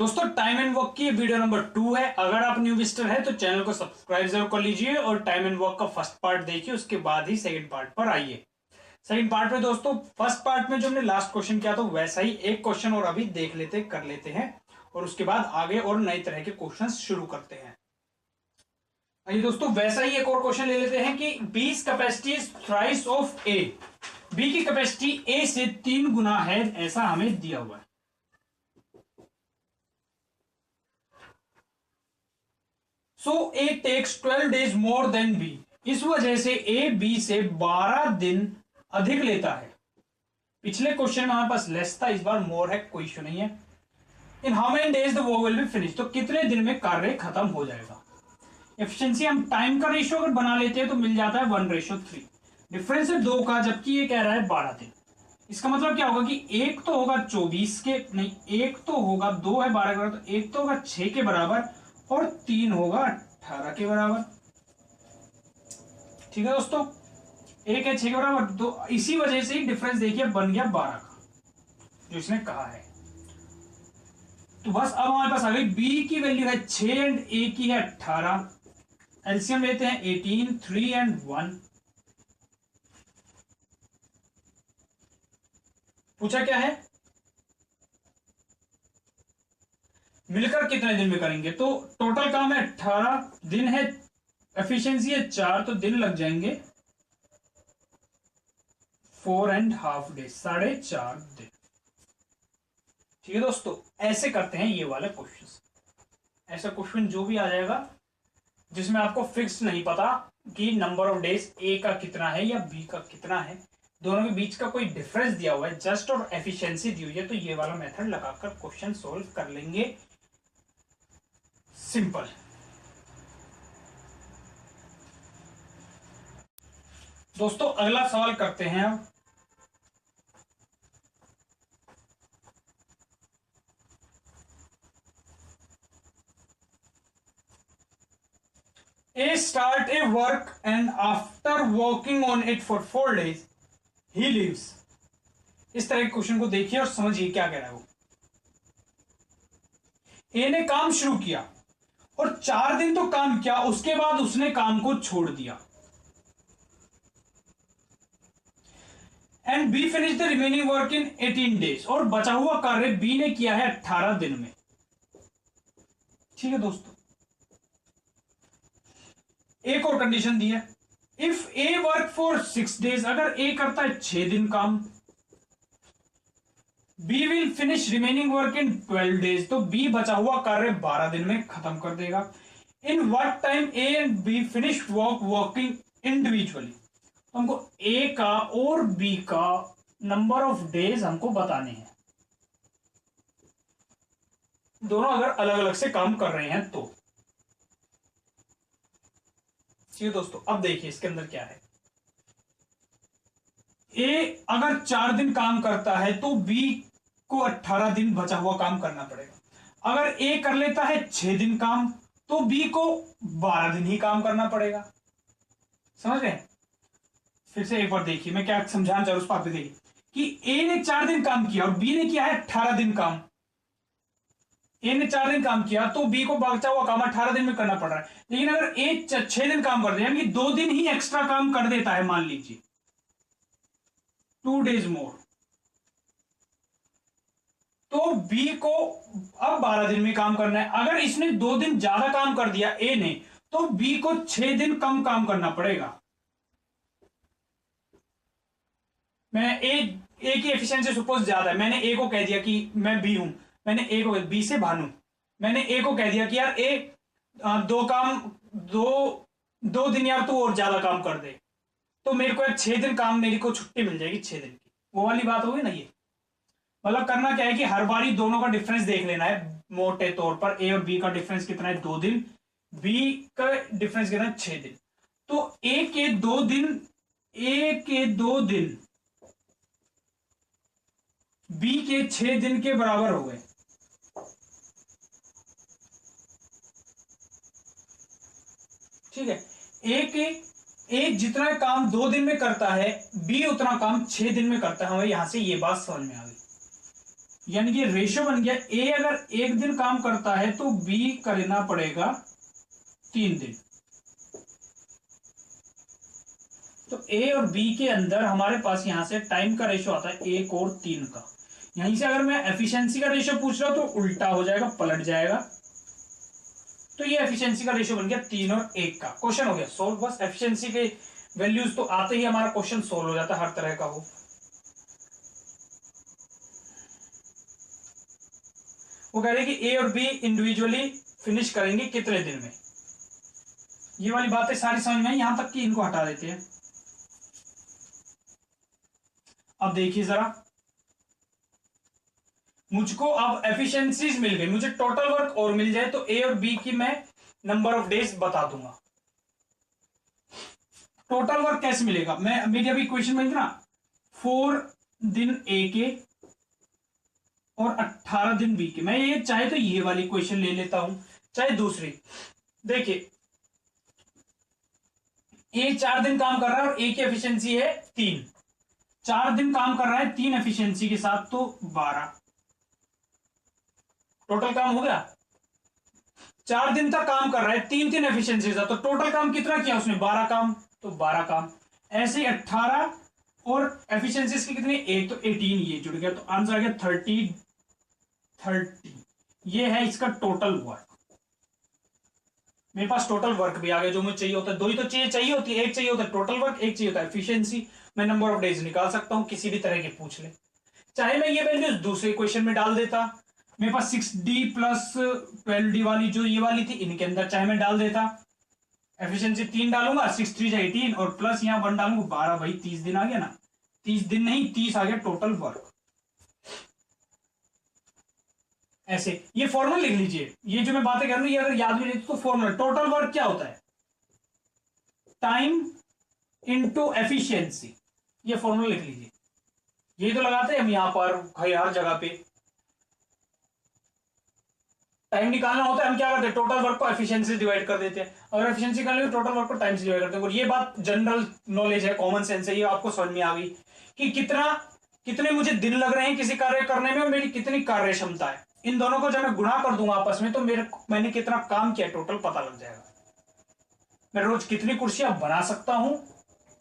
दोस्तों time and work की video number 2 है। अगर आप न्यू विजिटर है तो चैनल को सब्सक्राइब जरूर कर लीजिए और टाइम एंड वर्क का फर्स्ट पार्ट देखिए, उसके बाद ही सेकंड पार्ट पर आइए। सेकंड पार्ट में दोस्तों फर्स्ट पार्ट में जो हमने लास्ट क्वेश्चन किया था वैसा ही एक क्वेश्चन और अभी देख लेते कर लेते हैं और उसके बाद आगे और नई तरह के क्वेश्चन शुरू करते हैं। आइए दोस्तों वैसा ही एक और क्वेश्चन ले लेते हैं कि B's capacity is thrice of A. B की कैपेसिटी ए से 3 गुना है ऐसा हमें दिया हुआ है। So A takes 12 days more than B. इस वजह से ए बी से 12 दिन अधिक लेता है। पिछले क्वेश्चन में हमारे पास लेस था, इस बार मोर है, कोई इश्यू नहीं है। In how many days the work will B finish, तो कितने दिन में कार्य खत्म हो जाएगा। एफिशिएंसी हम टाइम का रेशियो अगर बना लेते हैं तो मिल जाता है 1:3। डिफरेंस है 2 का, जबकि ये कह रहा है 12 दिन। इसका मतलब क्या होगा कि एक तो होगा 24 के, नहीं एक तो होगा 2 है 12 के बराबर, तो एक तो होगा 6 के बराबर और 3 होगा 18 के बराबर। ठीक है दोस्तों, एक है 6 के बराबर, तो इसी वजह से ही डिफरेंस देखिए बन गया 12 का जो इसने कहा है। तो बस अब हमारे पास आ गई बी की वैल्यू है 6 एंड ए की है 18। एलसीएम लेते हैं 18, 3 एंड 1। पूछा क्या है, मिलकर कितने दिन में करेंगे, तो टोटल काम है 18 दिन है, एफिशिएंसी है 4, तो दिन लग जाएंगे 4.5 डेज, 4.5 दिन। ठीक है दोस्तों, ऐसे करते हैं ये वाले क्वेश्चन। ऐसा क्वेश्चन जो भी आ जाएगा जिसमें आपको फिक्स नहीं पता कि नंबर ऑफ डेज ए का कितना है या बी का कितना है, दोनों के बीच का कोई डिफरेंस दिया हुआ है जस्ट और एफिशिएंसी दी हुई है, तो ये वाला मेथड लगाकर क्वेश्चन सोल्व कर लेंगे। सिंपल। दोस्तों अगला सवाल करते हैं अब। A start a work and after working on it for 4 days he leaves। इस तरह के क्वेश्चन को देखिए और समझिए क्या कह रहा है वो। ए ने काम शुरू किया और 4 दिन तो काम किया, उसके बाद उसने काम को छोड़ दिया। And B finish the remaining work in 18 days, और बचा हुआ कार्य बी ने किया है 18 दिन में। ठीक है दोस्तों, एक और कंडीशन दी है, if A work for 6 days, अगर ए करता है 6 दिन काम, B will finish remaining work in 12 days, तो बी बचा हुआ कार्य 12 दिन में खत्म कर देगा। In what time A and B finish working individually, तो हमको ए का और बी का नंबर ऑफ डेज हमको बताने हैं, दोनों अगर अलग अलग से काम कर रहे हैं तो। ठीक दोस्तों, अब देखिए इसके अंदर क्या है। ए अगर 4 दिन काम करता है तो बी को 18 दिन बचा हुआ काम करना पड़ेगा। अगर ए कर लेता है 6 दिन काम तो बी को 12 दिन ही काम करना पड़ेगा। समझ गए? फिर से एक बार देखिए, मैं क्या समझाना चाह रहा हूं उस बात पे देखिए कि ए ने 4 दिन काम किया और बी ने किया है 18 दिन काम। ए ने 4 दिन काम किया तो बी को बचा हुआ काम 18 दिन में करना पड़ रहा है। लेकिन अगर ए 6 दिन काम कर दे, यानी 2 दिन ही एक्स्ट्रा काम कर देता है, मान लीजिए 2 डेज मोर, तो बी को अब 12 दिन में काम करना है। अगर इसने 2 दिन ज्यादा काम कर दिया ए ने, तो बी को 6 दिन कम काम करना पड़ेगा। मैं ए की एफिशिएंसी सपोज ज्यादा है, मैंने ए को कह दिया कि मैं बी हूं, मैंने ए को, बी से भानु, मैंने ए को कह दिया कि यार ए 2 दिन यार तू और ज्यादा काम कर दे, तो मेरे को यार 6 दिन काम, मेरी को छुट्टी मिल जाएगी 6 दिन की। वो वाली बात होगी ना ये। मतलब करना क्या है कि हर बारी दोनों का डिफरेंस देख लेना है मोटे तौर पर। ए और बी का डिफरेंस कितना है 2 दिन, बी का डिफरेंस कितना है 6 दिन। तो ए के 2 दिन बी के 6 दिन के बराबर हो गए। ठीक है, ए जितना काम 2 दिन में करता है, बी उतना काम 6 दिन में करता है। हमें यहां से ये बात समझ में आ गई। यानी कि रेशियो बन गया, ए अगर 1 दिन काम करता है तो बी करना पड़ेगा 3 दिन। तो ए और बी के अंदर हमारे पास यहां से टाइम का रेशियो आता है 1 और 3 का। यहीं से अगर मैं एफिशिएंसी का रेशियो पूछ रहा हूं तो उल्टा हो जाएगा, पलट जाएगा। तो ये एफिशिएंसी का रेशियो बन गया 3 और 1 का। क्वेश्चन हो गया सोल्व। बस एफिशिएंसी के वैल्यूज तो आते ही हमारा क्वेश्चन सोल्व हो जाता है, हर तरह का हो। वो कह रहे कि ए और बी इंडिविजुअली फिनिश करेंगे कितने दिन में। ये वाली बातें सारी समझ में आई, यहां तक कि इनको हटा देते हैं। अब देखिए जरा, मुझको अब एफिशिएंसीज मिल गई, मुझे टोटल वर्क और मिल जाए तो ए और बी की मैं नंबर ऑफ डेज बता दूंगा। टोटल वर्क कैसे मिलेगा, मैं मेरी अभी इक्वेशन में ना 4 दिन ए के और 18 दिन बी के। मैं ये चाहे तो ये वाली इक्वेशन ले लेता हूं, चाहे दूसरी। देखिए ए 4 दिन काम कर रहा है और ए की एफिशिएंसी है 3। 4 दिन काम कर रहा है 3 एफिशिएंसी के साथ तो 12 टोटल काम हो गया। 4 दिन तक काम कर रहा है 3 एफिशिएंसी के साथ, तो टोटल काम कितना किया उसने, 12 काम। तो 12 काम। ऐसे ही 18 और एफिशिएंसी की कितनी, 1 तो 18, ये जुड़ गया तो आंसर आ गया 30। ये है इसका टोटल वर्क। मेरे पास टोटल वर्क भी आ गया जो मुझे चाहिए होता है। दो ही तो चीजें चाहिए होती है, एक चाहिए होता है टोटल वर्क, एक चाहिए होता है एफिशिएंसी। मैं नंबर ऑफ डेज निकाल सकता हूं किसी भी तरह के पूछ ले। चाहे मैं ये वैल्यूज दूसरे क्वेश्चन में डाल देता, मेरे पास 6D प्लस 12D वाली जो ये वाली थी इनके अंदर चाहे मैं डाल देता। एफिशिएंसी 3 डालूंगा, 6 3 18 और प्लस यहाँ 1 डालूंगा 12, भाई 30 दिन आ गया ना। 30 दिन नहीं 30 आ गया टोटल वर्क। ऐसे ये फॉर्मूला लिख लीजिए, ये जो मैं बातें कर रहा हूं ये अगर याद भी नहीं तो फॉर्मूला, टोटल वर्क क्या होता है, टाइम इनटू एफिशिएंसी। ये फॉर्मूला लिख लीजिए, ये तो लगाते हैं हम यहां पर हर जगह पे। टाइम निकालना होता है हम क्या करते हैं, टोटल वर्क को एफिशिएंसी डिवाइड कर देते हैं। अगर एफिशिएंसी निकालनी हो टोटल वर्क को टाइम से डिवाइड करते हैं। और ये बात जनरल नॉलेज है, कॉमन सेंस है, ये आपको समझ में आ गई कि कितने मुझे दिन लग रहे हैं किसी कार्य करने में और मेरी कितनी कार्य क्षमता है। इन दोनों को जब मैं गुणा कर दूंगा आपस में तो मैंने कितना काम किया टोटल पता लग जाएगा। मैं रोज कितनी कुर्सियां बना सकता हूं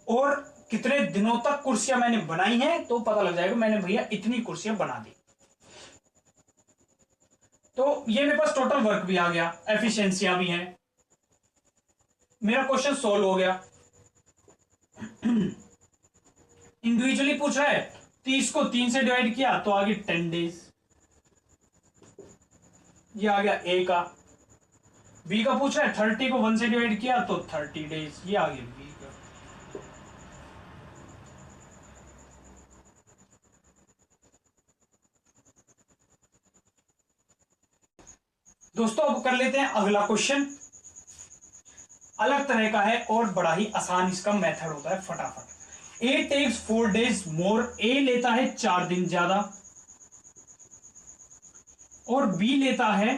और कितने दिनों तक कुर्सियां मैंने बनाई हैं तो पता लग जाएगा मैंने भैया इतनी कुर्सियां बना दी। तो ये मेरे पास टोटल वर्क भी आ गया, एफिशिएंसियां भी हैं, मेरा क्वेश्चन सोल्व हो गया। इंडिविजुअली पूछ रहा है, 30 को 3 से डिवाइड किया तो आ गई 10 डेज, ये आ गया ए का। बी का पूछ रहा है 30 को 1 से डिवाइड किया तो 30 डेज, ये आ गया बी का। दोस्तों अब कर लेते हैं अगला क्वेश्चन, अलग तरह का है और बड़ा ही आसान इसका मेथड होता है। फटाफट, ए टेक्स 4 डेज मोर, ए लेता है 4 दिन ज्यादा और बी लेता है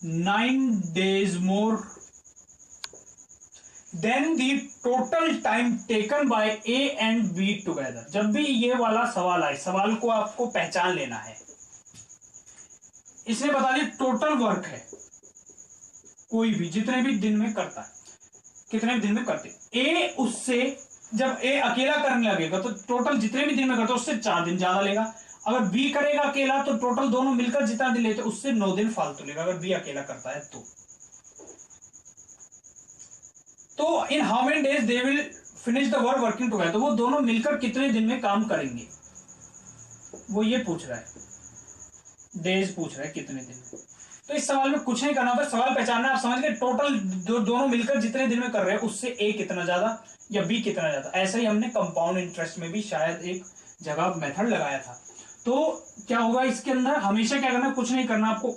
9 days more, then the total time taken by A and B together. जब भी ये वाला सवाल आए, सवाल को आपको पहचान लेना है। इसने बता दिया टोटल वर्क है, कोई भी जितने भी दिन में करता है, कितने भी दिन में करते। ए उससे जब ए अकेला करने लगेगा तो टोटल जितने भी दिन में करता है उससे 4 दिन ज्यादा लेगा। अगर बी करेगा अकेला तो टोटल दोनों मिलकर जितना दिन लेते उससे 9 दिन फालतू लेगा, अगर बी अकेला करता है तो इन how many days they will finish the work working together, तो वो दोनों मिलकर कितने दिन में काम करेंगे, वो ये पूछ रहा है, डेज पूछ रहा है कितने दिन में। तो इस सवाल में कुछ नहीं करना होता, सवाल पहचानना, आप समझ गए टोटल दोनों मिलकर जितने दिन में कर रहे हैं उससे ए कितना ज्यादा या बी कितना ज्यादा। ऐसा ही हमने कंपाउंड इंटरेस्ट में भी शायद एक जगह मेथड लगाया था। तो क्या होगा इसके अंदर, हमेशा क्या करना, कुछ नहीं करना आपको,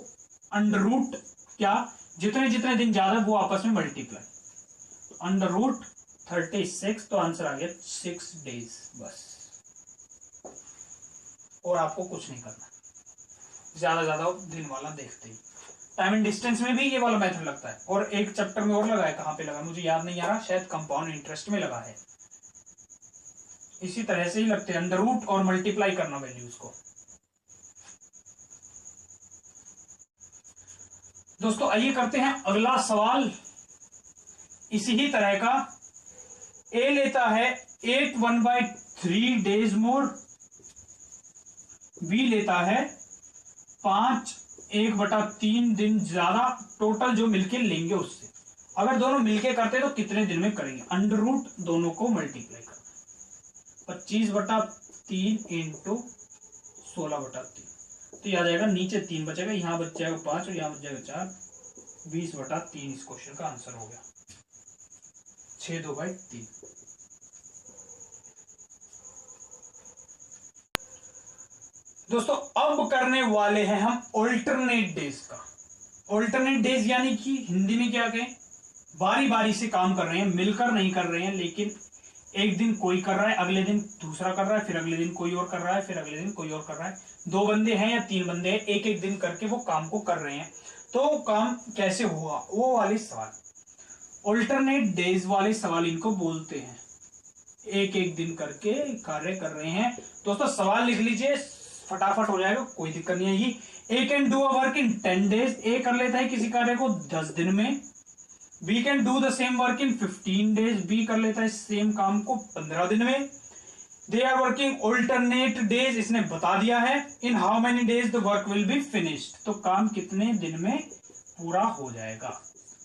अंडर रूट क्या, जितने जितने दिन ज्यादा वो आपस में मल्टीप्लाई, अंडर रूट 36, तो आंसर आ गया 6 डेज बस। और आपको कुछ नहीं करना, ज्यादा दिन वाला देखते ही। टाइम एंड डिस्टेंस में भी ये वाला मेथड लगता है और एक चैप्टर में और लगा है, कहां पे लगा मुझे याद नहीं आ रहा, शायद कंपाउंड इंटरेस्ट में लगा है। इसी तरह से ही लगते हैं, अंडर रूट और मल्टीप्लाई करना वैल्यूज को। दोस्तों आइए करते हैं अगला सवाल इसी ही तरह का। ए लेता है 8 1/3 डेज मोर, बी लेता है 5 1/3 दिन ज्यादा, टोटल जो मिलके लेंगे उससे। अगर दोनों मिलके करते तो कितने दिन में करेंगे? अंडर रूट दोनों को मल्टीप्लाई कर 25/3 इंटू 16/3, तो याद आएगा नीचे 3 बचेगा, यहां बच जाएगा 5 और यहां बच जाएगा 4, 20/3 इस क्वेश्चन का आंसर हो गया, 6 2/3। दोस्तों अब करने वाले हैं हम ऑल्टरनेट डेज का। ऑल्टरनेट डेज यानी कि हिंदी में क्या कहें, बारी बारी से काम कर रहे हैं, मिलकर नहीं कर रहे हैं, लेकिन एक दिन कोई कर रहा है, अगले दिन दूसरा कर रहा है, फिर अगले दिन कोई और कर रहा है, फिर अगले दिन कोई और कर रहा है। 2 बंदे हैं या 3 बंदे हैं, एक एक दिन करके वो काम को कर रहे हैं। तो काम कैसे हुआ वो वाले सवाल, ऑल्टरनेट डेज वाले सवाल इनको बोलते हैं। एक एक दिन करके कार्य कर रहे हैं। दोस्तों सवाल लिख लीजिए, फटाफट हो जाएगा, कोई दिक्कत नहीं आएगी। A can do a work in 10 days, A कर लेता है किसी कार्य को 10 दिन में। B can do the same work in 15 days, B कर लेता है सेम काम को 15 दिन में। They are working alternate days, इसने बता दिया है। In how many days the work will be finished, तो काम कितने दिन में पूरा हो जाएगा।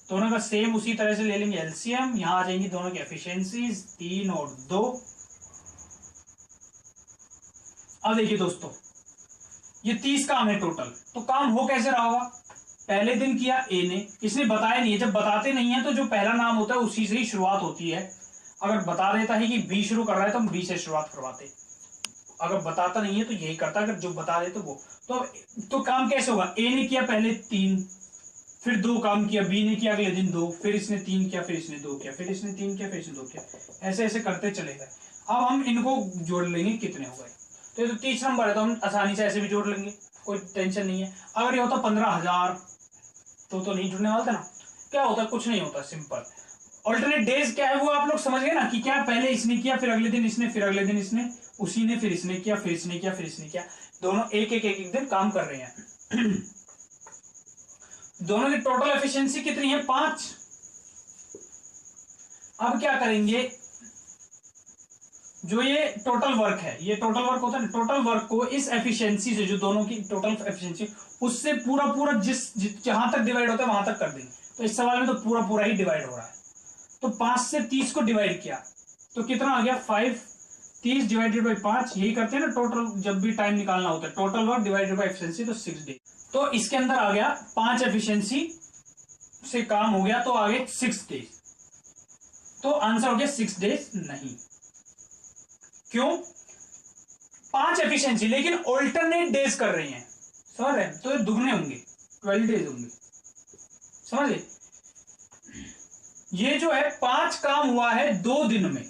दोनों का सेम उसी तरह से ले लेंगे एलसीएम, यहां आ जाएंगी दोनों की एफिशिएंसीज 3 और 2। अब देखिए दोस्तों ये 30 काम है टोटल, तो काम हो कैसे रहा होगा? पहले दिन किया ए ने, इसने बताया नहीं है, जब बताते नहीं है तो जो पहला नाम होता है उसी से ही शुरुआत होती है। अगर बता देता है कि बी शुरू कर रहा है तो हम बी से शुरुआत करवाते, अगर बताता नहीं है तो यही करता, अगर जो बता दे तो वो तो काम कैसे होगा? ए ने किया पहले 3, फिर 2 काम किया, बी ने किया अगले दिन 2, फिर इसने 3 किया, फिर इसने 2 किया, फिर इसने 3 किया, फिर इसने 2 किया, ऐसे ऐसे करते चले गए। अब हम इनको जोड़ लेंगे कितने हो गए, तो ये तो 30 नंबर है, तो हम आसानी से ऐसे भी जोड़ लेंगे, कोई टेंशन नहीं है। अगर ये होता 15,000 तो नहीं जुड़ने वाला था ना। क्या होता है? कुछ नहीं होता, सिंपल। ऑल्टरनेट डेज क्या है वो आप लोग समझ गए ना, कि क्या पहले इसने किया, फिर अगले दिन इसने, फिर अगले दिन इसने, उसी ने, फिर इसने किया, फिर इसने किया, फिर इसने किया, दोनों एक एक एक एक दिन काम कर रहे हैं। दोनों की टोटल एफिशिएंसी कितनी है? 5। अब क्या करेंगे, जो ये टोटल वर्क है, ये टोटल वर्क होता है, टोटल वर्क को इस एफिशिएंसी से, जो दोनों की टोटल एफिशिएंसी, उससे पूरा पूरा जहां तक डिवाइड होता है वहां तक कर देंगे। तो इस सवाल में तो पूरा पूरा ही डिवाइड हो रहा है, तो 5 से 30 को डिवाइड किया तो कितना आ गया? 5। 30 डिवाइडेड बाई 5, यही करते हैं ना टोटल, जब भी टाइम निकालना होता है, total work divided by efficiency, तो 6 डेज। तो इसके अंदर आ गया 5 एफिशिएंसी से काम हो गया, तो आ गए 6 डेज। तो आंसर हो गया 6 डेज नहीं। क्यों? 5 एफिशिएंसी, लेकिन ऑल्टरनेट डेज कर रही हैं, समझ रहे हैं? तो ये दुगने होंगे, 12 डेज होंगे, समझे? ये जो है 5 काम हुआ है 2 दिन में,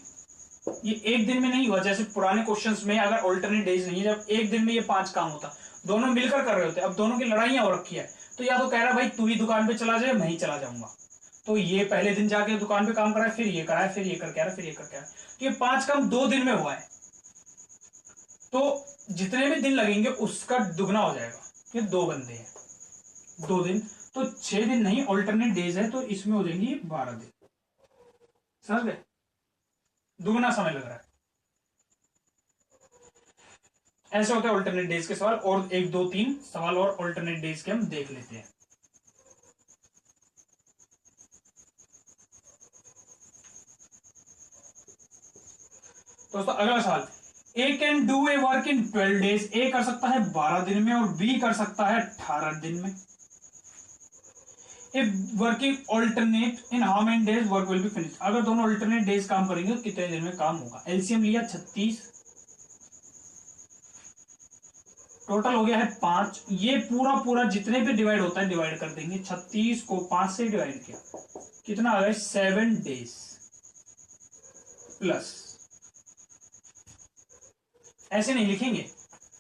ये एक दिन में नहीं हुआ। जैसे पुराने क्वेश्चंस में अगर ऑल्टरनेट डेज नहीं है, जब एक दिन में ये 5 काम होता, दोनों मिलकर कर रहे होते, अब दोनों की लड़ाइयां हो रखी है, तो या तो कह रहा भाई तू ही दुकान पे चला जाए, मैं ही चला जाऊंगा, तो ये पहले दिन जाके दुकान पे काम कराए, फिर ये कराए, फिर ये करके आ रहा है, फिर ये करके आ रहा है, तो ये 5 काम 2 दिन में हुआ है, तो जितने भी दिन लगेंगे उसका दुगना हो जाएगा। ये 2 बंदे हैं, 2 दिन, तो 6 दिन नहीं, ऑल्टरनेट डेज है, तो इसमें हो जाएंगे 12 दिन। समझ गए? दुगना समय लग रहा है। ऐसे होते हैं ऑल्टरनेट डेज के सवाल, और 1 2 3 सवाल और ऑल्टरनेट डेज के हम देख लेते हैं। दोस्तों अगला सवाल, A can do a work in 12 days, A कर सकता है 12 दिन में, और बी कर सकता है 18 दिन में। If working alternate in how many days work will be finished, अगर दोनों alternate days काम करेंगे तो कितने दिन में काम होगा? एलसीएम लिया 36, टोटल हो गया है 5। ये पूरा पूरा जितने भी डिवाइड होता है डिवाइड कर देंगे, 36 को 5 से डिवाइड किया, कितना आ गया? 7 डेज प्लस, ऐसे नहीं लिखेंगे,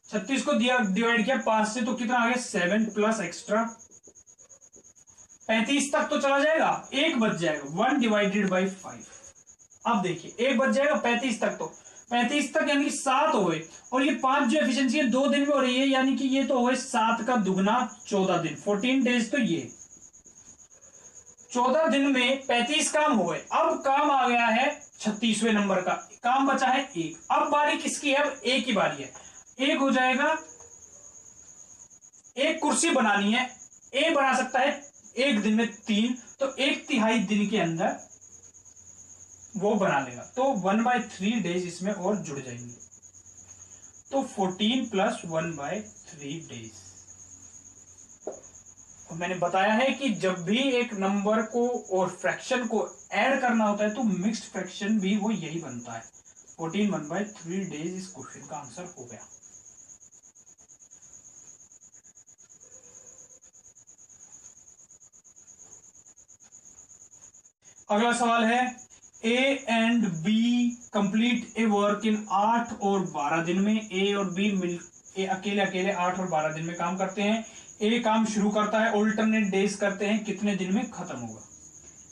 36 को दिया डिवाइड किया 5 से, तो कितना आ गया? 7 प्लस एक्स्ट्रा 35 तक तो चला जाएगा, 1 बच जाएगा, 1 डिवाइडेड बाई 5। अब देखिए 1 बच जाएगा 35 तक, तो 35 तक यानी कि 7 हो गए, और ये 5 जो एफिशिएंसी है 2 दिन में हो रही है, यानी कि ये तो हो गए 7 का दुगना 14 दिन, 14 डेज, तो ये 14 दिन में 35 काम हुए, अब काम आ गया है 36वें नंबर का, काम बचा है एक। अब बारी किसकी है? अब एक ही बारी है। एक हो जाएगा, एक कुर्सी बनानी है, ए बना सकता है एक दिन में 3, तो 1/3 दिन के अंदर वो बना लेगा, तो 1/3 डेज इसमें और जुड़ जाएंगे, तो 14 + 1/3 डेज। मैंने बताया है कि जब भी एक नंबर को और फ्रैक्शन को ऐड करना होता है तो मिक्स्ड फ्रैक्शन भी वो यही बनता है। 14 1/3 डेज इस क्वेश्चन का आंसर हो गया। अगला सवाल है, A and B complete a work in 8 और 12 दिन में। ए और बी अकेले अकेले 8 और 12 दिन में काम करते हैं। ए काम शुरू करता है, ऑल्टरनेट डेज करते हैं, कितने दिन में खत्म होगा?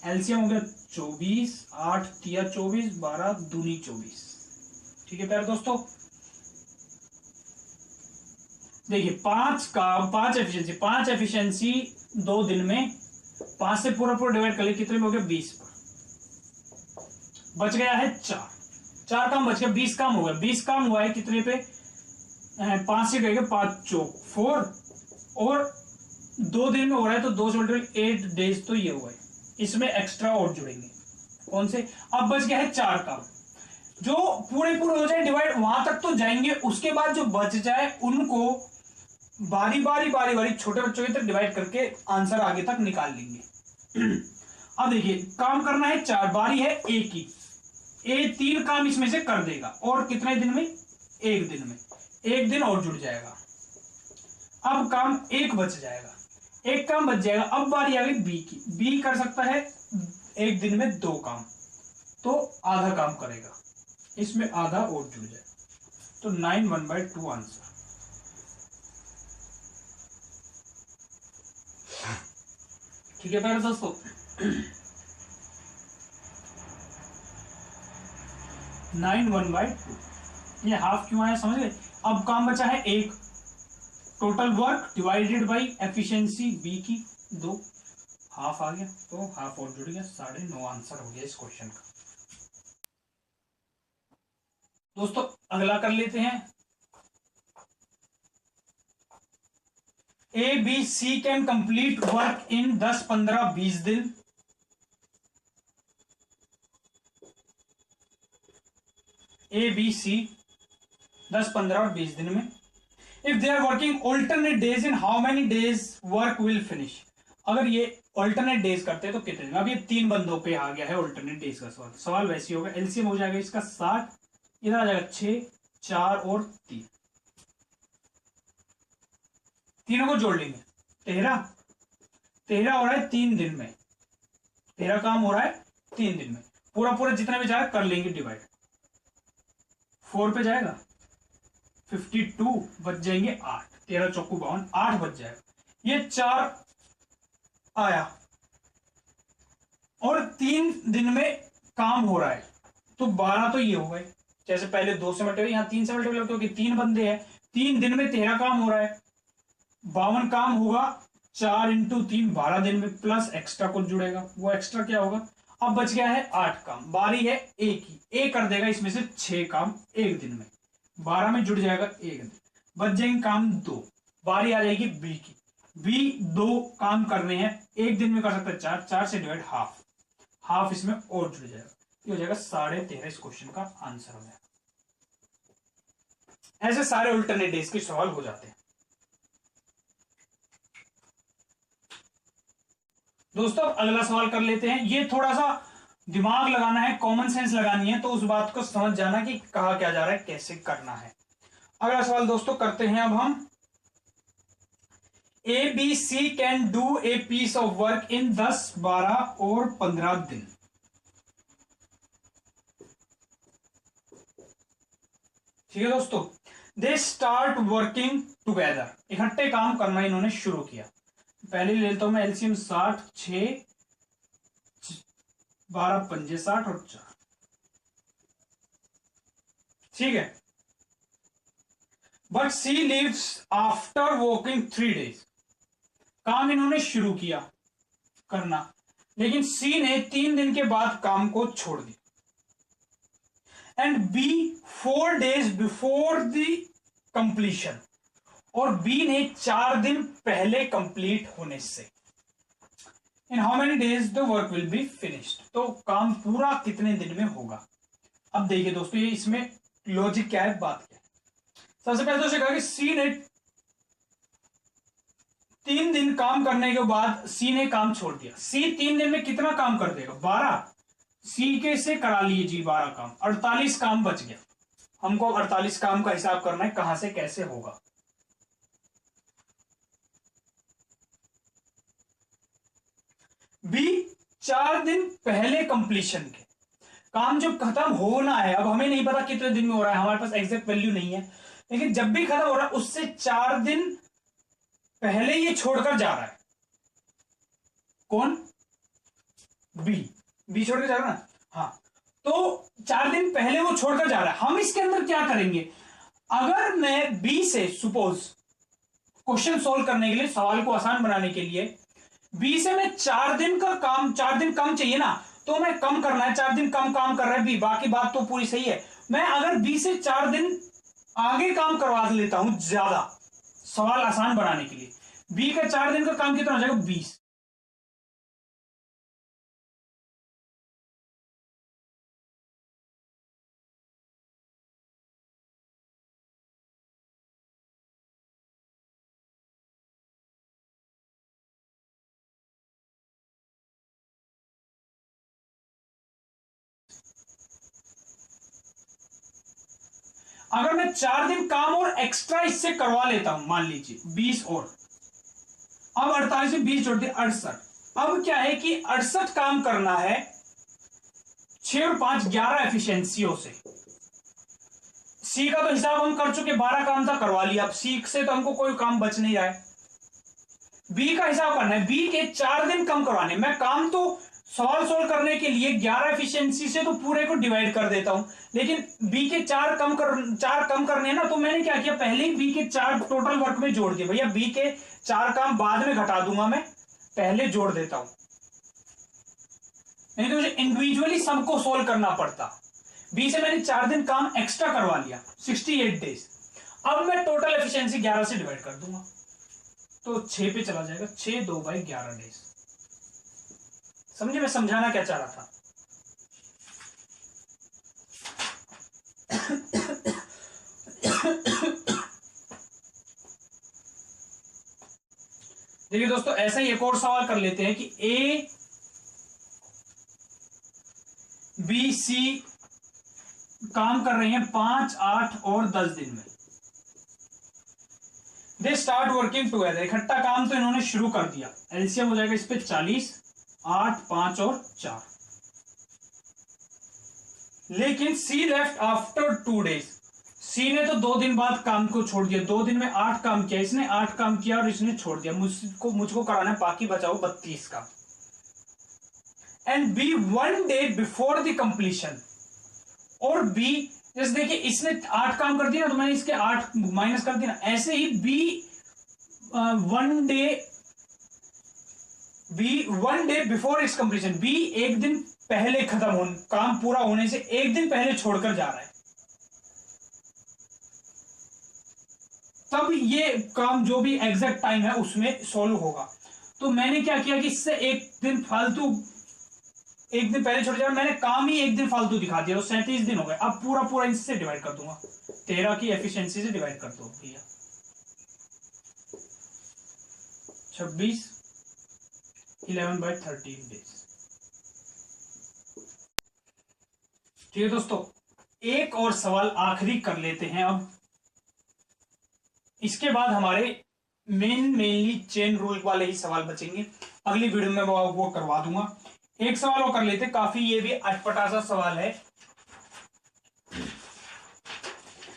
एलसीएम हो गया 24, 8 तिया 24, 12 दूनी 24। ठीक है प्यारे दोस्तों, देखिए 5 एफिशिएंसी 2 दिन में 5 से पूरा डिवाइड कर ले, कितने में हो गया? 20 पर। बच गया है 4 काम बच गया, 20 काम हो गया। 20 काम हुआ है कितने पे? 5 से कहेंगे 5 चौक 4, और 2 दिन में हो रहा है तो 2 से मल्टीपल 8 डेज, तो ये हुआ है। इसमें एक्स्ट्रा और जुड़ेंगे, कौन से? अब बच गया है 4 काम, जो पूरे हो जाए डिवाइड, वहां तक तो जाएंगे, उसके बाद जो बच जाए उनको बारी बारी छोटे बच्चों की तरह डिवाइड करके आंसर आगे तक निकाल लेंगे। अब देखिए काम करना है 4, बारी है एक ही, ए 3 काम इसमें से कर देगा, और कितने दिन में? 1 दिन में, 1 दिन और जुड़ जाएगा। अब काम एक बच जाएगा, एक काम बच जाएगा। अब बारी आ गई बी की, बी कर सकता है 1 दिन में 2 काम, तो आधा काम करेगा, इसमें आधा और जुड़ जाएगा, तो 9 1/2 आंसर। ठीक है प्यारे दोस्तों, 9 1/2। ये हाफ क्यों आया समझ गए? अब काम बचा है एक, total work divided by efficiency B की 2, हाफ आ गया, तो हाफ और जुड़ गया, 9.5 आंसर हो गया इस क्वेश्चन का। दोस्तों अगला कर लेते हैं, A B C can complete work in 10 15 20 दिन। ए बी सी 10 15 और 20 दिन में। If they are working alternate days, in how many days work will finish? अगर ये ऑल्टरनेट डेज करते हैं तो कितने दिन? अब ये 3 बंदों पे आ गया है ऑल्टरनेट डेज का सवाल। सवाल वैसे होगा, एलसीएम हो जाएगा इसका 60, इधर आ जाएगा 6, 4 और 3, तीनों को जोड़ लेंगे, 13 हो रहा है 3 दिन में, 13 काम हो रहा है 3 दिन में। पूरा जितना भी जाएगा कर लेंगे डिवाइड, 4 पे जाएगा 52, बच जाएंगे 8, 13 चौकू 52, 8 बच जाएगा। ये 4 आया और 3 दिन में काम हो रहा है, तो 12 तो ये हो गए, जैसे पहले 2 से मल्टीप्लाई, यहाँ 3 से मल्टीप्लाई क्योंकि 3 बंदे हैं, 3 दिन में 13 काम हो रहा है, 52 काम होगा, 4 × 3 12 दिन में, प्लस एक्स्ट्रा कुछ जुड़ेगा, वो एक्स्ट्रा क्या होगा? अब बच गया है 8 काम, बारी है एक ही, ए कर देगा इसमें से 6 काम 1 दिन में, 12 में जुड़ जाएगा 1 दिन, बच जाएंगे काम 2, बारी आ जाएगी बी की, बी 2 काम करने हैं 1 दिन में, कर सकता है 4, 4 से डिवाइड हाफ इसमें और जुड़ जाएगा, ये हो जाएगा 13.5 इस क्वेश्चन का आंसर हो जाएगा। ऐसे सारे अल्टरनेट डेज के सवाल हो जाते हैं। दोस्तों अगला सवाल कर लेते हैं, ये थोड़ा सा दिमाग लगाना है, कॉमन सेंस लगानी है, तो उस बात को समझ जाना कि कहा क्या जा रहा है, कैसे करना है। अगला सवाल दोस्तों करते हैं अब हम, A B C can do a piece of work in 10 12 और 15 दिन। ठीक है दोस्तों, दे स्टार्ट वर्किंग टुगेदर, इकट्ठे काम करना इन्होंने शुरू किया। पहले ले लेता हूं मैं एलसीएम 60, 6 12 पंजे 60 और 4, ठीक है। But C leaves after working 3 days, काम इन्होंने शुरू किया करना, लेकिन सी ने 3 दिन के बाद काम को छोड़ दिया। And B 4 days before the completion, और बी ने 4 दिन पहले कंप्लीट होने से। In how many days the work will be finished, तो काम पूरा कितने दिन में होगा। अब देखिए दोस्तों, ये इसमें लॉजिक क्या है, बात क्या है। सबसे पहले तो कहा कि सी ने 3 दिन काम करने के बाद सी ने काम छोड़ दिया। सी 3 दिन में कितना काम कर देगा, 12। सी के से करा लीजिए 12 काम, 48 काम बच गया। हमको 48 काम का हिसाब करना है, कहां से कैसे होगा। बी 4 दिन पहले कंप्लीशन के, काम जब खत्म होना है, अब हमें नहीं पता कितने दिन में हो रहा है, हमारे पास एग्जैक्ट वैल्यू नहीं है, लेकिन जब भी खत्म हो रहा है उससे 4 दिन पहले ये छोड़कर जा रहा है। कौन, बी छोड़कर जा रहा है ना, हाँ। तो 4 दिन पहले वो छोड़कर जा रहा है। हम इसके अंदर क्या करेंगे, अगर मैं बी से सपोज क्वेश्चन सोल्व करने के लिए, सवाल को आसान बनाने के लिए बी से मैं 4 दिन का काम, 4 दिन कम चाहिए ना, तो मैं कम करना है, 4 दिन कम काम कर रहा है बी, बाकी बात तो पूरी सही है। मैं अगर बी से 4 दिन आगे काम करवा लेता हूं ज्यादा, सवाल आसान बनाने के लिए, बी का 4 दिन का काम कितना हो जाएगा, 20। अगर मैं 4 दिन काम और एक्स्ट्रा इससे करवा लेता हूं, मान लीजिए 20 और, अब 48 में 20 जोड़ दिए 68। अब क्या है कि 68 काम करना है 6 और 5 11 एफिशिएंसियों से। सी का तो हिसाब हम कर चुके, 12 काम था करवा लिया, अब सी से तो हमको कोई काम बच नहीं रहा है। बी का हिसाब करना है, बी के 4 दिन कम करवाने, मैं काम तो सवाल सोल्व करने के लिए 11 एफिशिएंसी से तो पूरे को डिवाइड कर देता हूं, लेकिन बी के 4 कम करने हैं ना, तो मैंने क्या किया, पहले ही बी के 4 टोटल वर्क में जोड़ दिया। भैया बी के 4 काम बाद में घटा दूंगा, मैं पहले जोड़ देता हूं, नहीं तो मुझे इंडिविजुअली सबको सोल्व करना पड़ता। बी से मैंने 4 दिन काम एक्स्ट्रा करवा लिया, 68 डेज। अब मैं टोटल एफिशिएंसी 11 से डिवाइड कर दूंगा, तो 6 पे चला जाएगा, 6 2/11 डेज। समझे मैं समझाना क्या चाह रहा था। देखिए दोस्तों, ऐसा ही एक और सवाल कर लेते हैं कि ए बी सी काम कर रहे हैं 5 8 और 10 दिन में। दे स्टार्ट वर्किंग टुगेदर, इकट्ठा काम तो इन्होंने शुरू कर दिया। एलसीएम हो जाएगा इस पे 40, 8 5 और 4। लेकिन सी लेफ्ट आफ्टर 2 डेज, सी ने तो 2 दिन बाद काम को छोड़ दिया। 2 दिन में 8 काम किया, इसने 8 काम किया और इसने छोड़ दिया। मुझको कराना है बाकी बचाओ 32 का। And B 1 day before the completion, और बी जैसे देखिए इसने 8 काम कर दिया ना, तो मैंने इसके 8 माइनस कर दिया ना, ऐसे ही B 1 day before its completion, B 1 दिन पहले खत्म हो, काम पूरा होने से 1 दिन पहले छोड़कर जा रहा है, तब ये काम जो भी एग्जैक्ट टाइम है उसमें सॉल्व होगा। तो मैंने क्या किया कि इससे 1 दिन फालतू, 1 दिन पहले छोड़ दिया, मैंने काम ही 1 दिन फालतू दिखा दिया, 37 दिन हो गए। अब पूरा इससे डिवाइड कर दूंगा, 13 की एफिशिएंसी से डिवाइड कर दो भैया, 26 11/13 डेज। ठीक है दोस्तों, एक और सवाल आखिरी कर लेते हैं अब, इसके बाद हमारे मेनली चेन रूल वाले ही सवाल बचेंगे। अगली वीडियो में वो करवा दूंगा। एक सवाल वो कर लेते, काफी ये भी अटपटा सा सवाल है,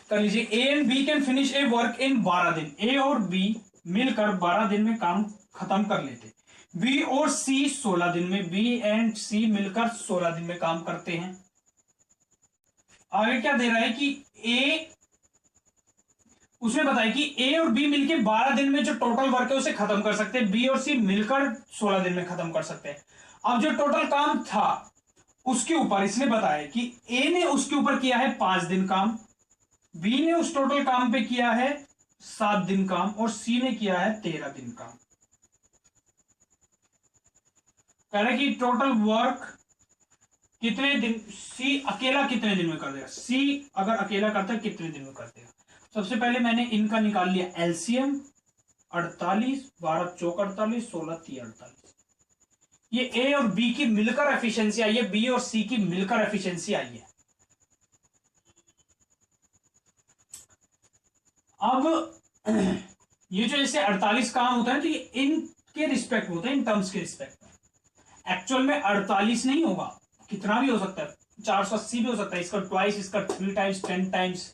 कर लीजिए। A and B can finish a work in 12 दिन। ए और बी मिलकर 12 दिन में काम खत्म कर लेते। बी और सी 16 दिन में, बी एंड सी मिलकर 16 दिन में काम करते हैं। आगे क्या दे रहा है कि ए, उसने बताया कि ए और बी मिलकर 12 दिन में जो टोटल वर्क है उसे खत्म कर सकते हैं, बी और सी मिलकर 16 दिन में खत्म कर सकते हैं। अब जो टोटल काम था उसके ऊपर इसने बताया कि ए ने उसके ऊपर किया है 5 दिन काम, बी ने उस टोटल काम पे किया है 7 दिन काम और सी ने किया है 13 दिन काम। कह रहे कि टोटल वर्क कितने दिन, सी अकेला कितने दिन में कर देगा, सी अगर अकेला करता है कितने दिन में कर देगा। सबसे पहले मैंने इनका निकाल लिया एलसीएम, 48, 12 चौक 48, 16 3 48। ये ए और बी की मिलकर एफिशिएंसी आई है, बी और सी की मिलकर एफिशिएंसी आई है। अब ये जो जैसे 48 काम होता है तो ये इनके रिस्पेक्ट में होता है, इन टर्म्स के रिस्पेक्ट में। एक्चुअल में 48 नहीं होगा, कितना भी हो सकता है, 480 भी हो सकता है, इसका ट्वाइस, इसका 3 टाइम्स, 10 टाइम्स,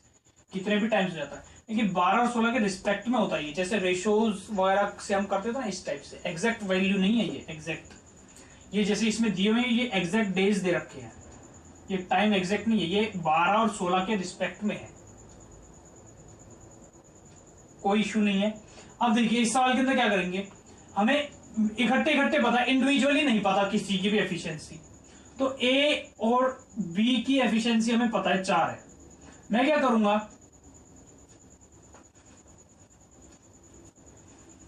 कितने भी टाइम्स हो जाता है, लेकिन 12 और 16 के रिस्पेक्ट में होता है। जैसे रेशोज वगैरह से हम करते थे ना, इस टाइप से। एग्जैक्ट वैल्यू नहीं है ये, एग्जैक्ट ये जैसे इसमें दिए हुए ये एग्जैक्ट डेज दे रखे हैं, ये टाइम एग्जैक्ट नहीं है, ये 12 और 16 के रिस्पेक्ट में है, कोई इश्यू नहीं है। अब देखिए इस सवाल के अंदर क्या करेंगे, हमें इकट्ठे इकट्ठे पता, इंडिविजुअली नहीं पता किसी की भी एफिशिएंसी। तो ए और बी की एफिशिएंसी हमें पता है 4 है। मैं क्या करूंगा,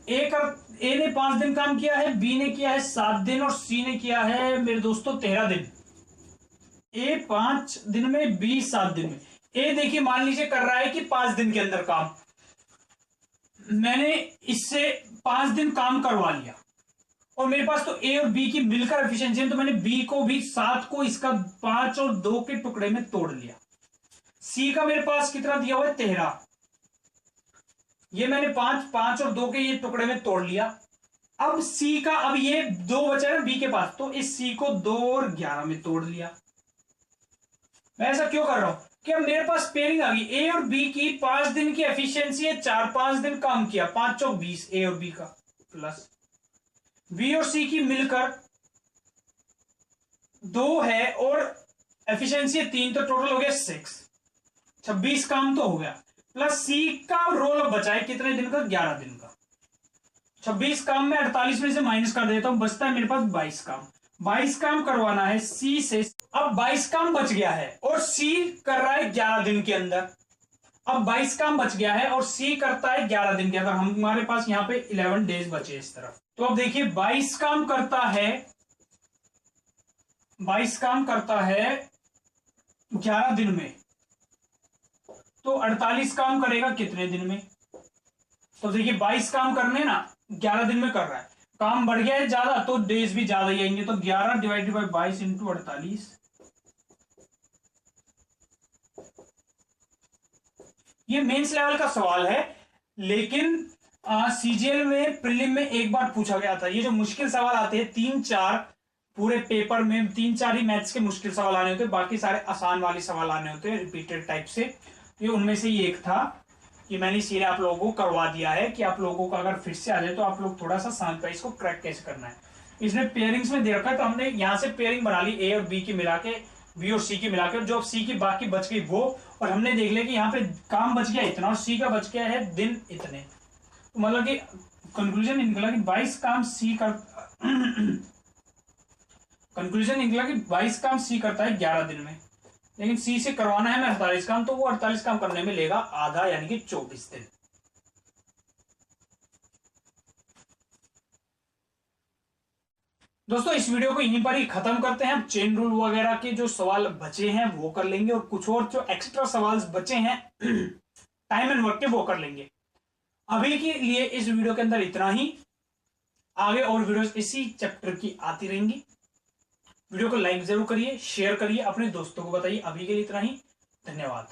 ए ने 5 दिन काम किया है, बी ने किया है 7 दिन और सी ने किया है मेरे दोस्तों 13 दिन। ए 5 दिन में, बी 7 दिन में। ए देखिए मान लीजिए कर रहा है कि 5 दिन के अंदर काम, मैंने इससे 5 दिन काम करवा लिया और मेरे पास तो ए और बी की मिलकर एफिशिएंसी है, तो मैंने बी को भी 7 को इसका 5 और 2 के टुकड़े में तोड़ लिया। सी का मेरे पास कितना दिया हुआ है 13, ये मैंने 5 और 2 के ये टुकड़े में तोड़ लिया। अब सी का, अब ये 2 बचा है बी के पास, तो इस सी को 2 और 11 में तोड़ लिया। मैं ऐसा क्यों कर रहा हूं कि अब मेरे पास पेयरिंग आ गई, ए और बी की 5 दिन की एफिशिएंसी है, 4-5 दिन काम किया, 5 चौक 20 ए और बी का, प्लस बी और सी की मिलकर 2 है और एफिशिएंसी है 3, तो टोटल हो गया 6, 26 काम तो हो गया। प्लस सी का रोल बचा है कितने दिन का, 11 दिन का। 26 काम में 48 में से माइनस कर देता हूं, बचता है मेरे पास 22 काम। 22 काम करवाना है सी से। अब 22 काम बच गया है और सी कर रहा है 11 दिन के अंदर। अब 22 काम बच गया है और सी करता है 11 दिन के अंदर। हमारे पास यहाँ पे 11 डेज बचे इस तरफ। तो अब देखिए 22 काम करता है 11 दिन में, तो 48 काम करेगा कितने दिन में। तो देखिए 22 काम करने ना 11 दिन में कर रहा है, काम बढ़ गया है ज्यादा तो डेज भी ज्यादा ही आएंगे। तो 11 डिवाइडेड बाई 22 इंटू 48, ये मेंस लेवल का सवाल है, लेकिन सीजीएल में प्रीलिम में एक बार पूछा गया था। ये जो मुश्किल सवाल आते हैं 3-4 पूरे पेपर में, 3-4 ही मैथ्स के मुश्किल सवाल आने होते हैं, बाकी सारे आसान वाले सवाल आने होते हैं रिपीटेड टाइप से। ये उनमें से ही एक था कि मैंने इसीलिए आप लोगों को करवा दिया है कि आप लोगों को अगर फिर से आ जाए तो आप लोग थोड़ा सा शांत पे इसको क्रैक कैसे करना है। इसने पेयरिंग्स में दे रखा है, तो हमने यहाँ से पेयरिंग बना ली, ए और बी की मिला के, बी और सी की मिला के, जो सी की बाकी बच गई वो, और हमने देख लिया कि यहाँ पे काम बच गया इतना और सी का बच गया है दिन इतने। तो मतलब कि कंक्लूजन निकला कि 22 काम सी कर कंक्लूजन निकला कि 22 काम सी करता है 11 दिन में, लेकिन सी से करवाना है मैं 48 काम, तो वो 48 काम करने में लेगा आधा, यानी कि 24 दिन। दोस्तों इस वीडियो को यहीं पर ही खत्म करते हैं। हम चेन रूल वगैरह के जो सवाल बचे हैं वो कर लेंगे, और कुछ और जो एक्स्ट्रा सवाल बचे हैं टाइम एंड वर्क के वो कर लेंगे। अभी के लिए इस वीडियो के अंदर इतना ही, आगे और वीडियोस इसी चैप्टर की आती रहेंगी। वीडियो को लाइक जरूर करिए, शेयर करिए, अपने दोस्तों को बताइए। अभी के लिए इतना ही, धन्यवाद।